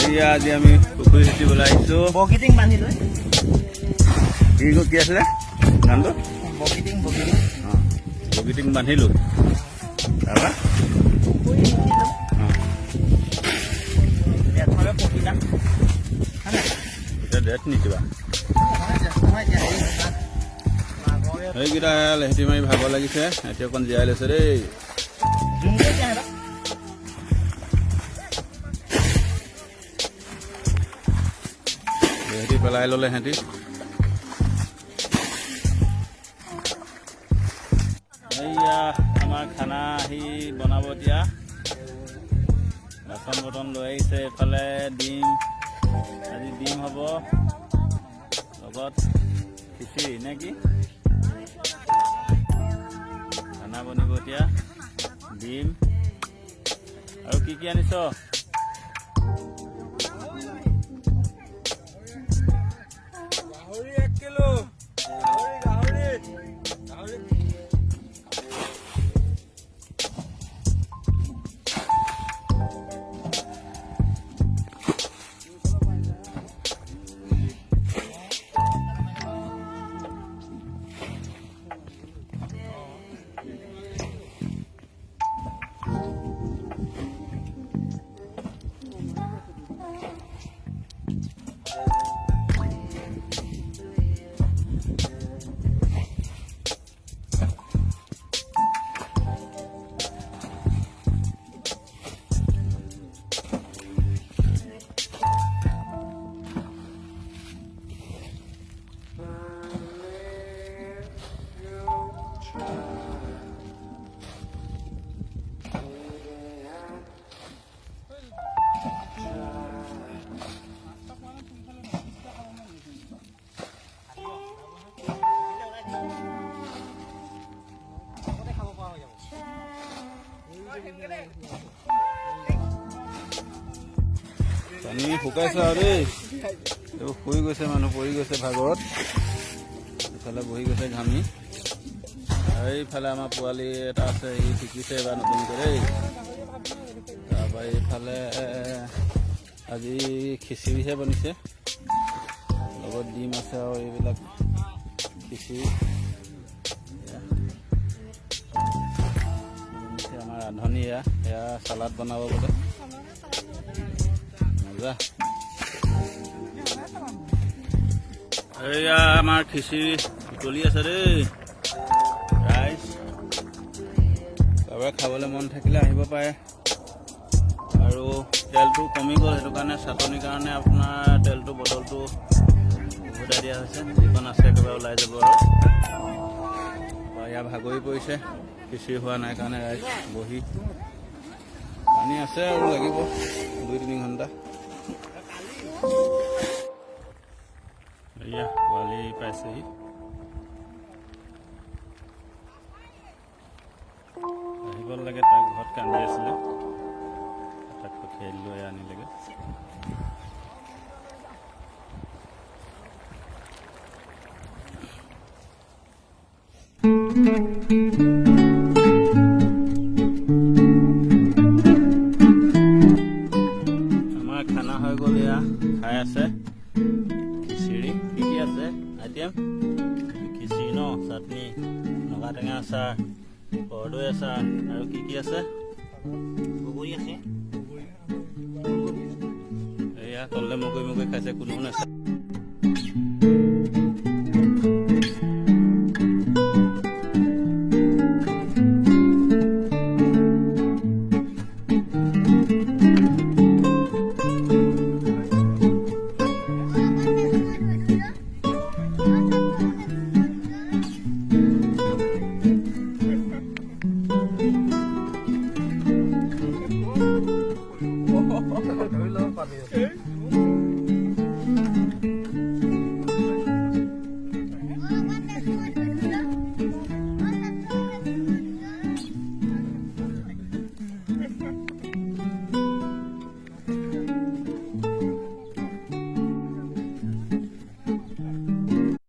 এয়া আজি আমি পুখুৰী সিঁচিবলৈ আহিছোঁ। বগীটিং বান্ধি লৈ কি আছিলে গানটো? বগীটিং বগীটিং বান্ধিলোঁ। তাৰপৰা এতিয়া ডেট নিদিবা সেইকেইটা লেহেতি মাৰি ভাগৰ লাগিছে। এতিয়া অকণ জীয়াই লৈছে দেই। লেহেতি পেলাই ল'লে সিহঁতি। এইয়া আমাৰ খানা আহি বনাব এতিয়া। বাচন বৰ্তন লৈ আহিছে। এইফালে ডিম, আজি ডিম হ'ব লগত খিচিৰি নে কি? খানা বনিব এতিয়া। ডিম আৰু কি আনিছ? গাহৰি 1 কিলো। পানী শুকাইছে আৰু দেই। এইবোৰ শুই গৈছে, মানুহ পৰি গৈছে ভাগৰত। ইফালে বহি গৈছে ঘামি। এইফালে আমাৰ পোৱালি এটা আছে, সি শিকিছে এবাৰ নতুনকৈ দেই। তাৰপৰা এইফালে আজি খিচিৰিহে বনিছে, লগত ডিম আছে আৰু এইবিলাক খিচিৰি। আমাৰ ৰান্ধনি এয়া চালাড বনাব বোলে। মজা। এয়া আমাৰ খিচিৰি উতলি আছে দেই। ৰাইচ কাৰোবাৰ খাবলৈ মন থাকিলে আহিব পাৰে। আৰু তেলটো কমি গ'ল, সেইটো কাৰণে চাটনিৰ কাৰণে আপোনাৰ তেলটো বটলটো উভতাই দিয়া হৈছে। যিখন আছে একেবাৰে ওলাই যাব। আৰু ইয়াৰ ভাগৰি পৰিছে, খিচিৰি হোৱা নাই কাৰণে ৰাইজ বহি। পানী আছে আৰু লাগিব 2-3 ঘণ্টা। এয়া পোৱালি পাইছেহি। আহিব লাগে, তাক ঘৰত কান্দি আছিলে, তাক পঠিয়াই দিলোঁ, আনিলেগৈ। আমাৰ খানা হৈ গ'ল। এয়া খাই আছে খিচিৰি। কি আছে আইটেম? খিচিৰি ন, চাটনি, নগা টেঙা আচাৰ, কৰ্দৈ আচাৰ আৰু কি আছে? বগৰী আছে। এয়া তললে মগৈ খাইছে, কোনো নাচায়।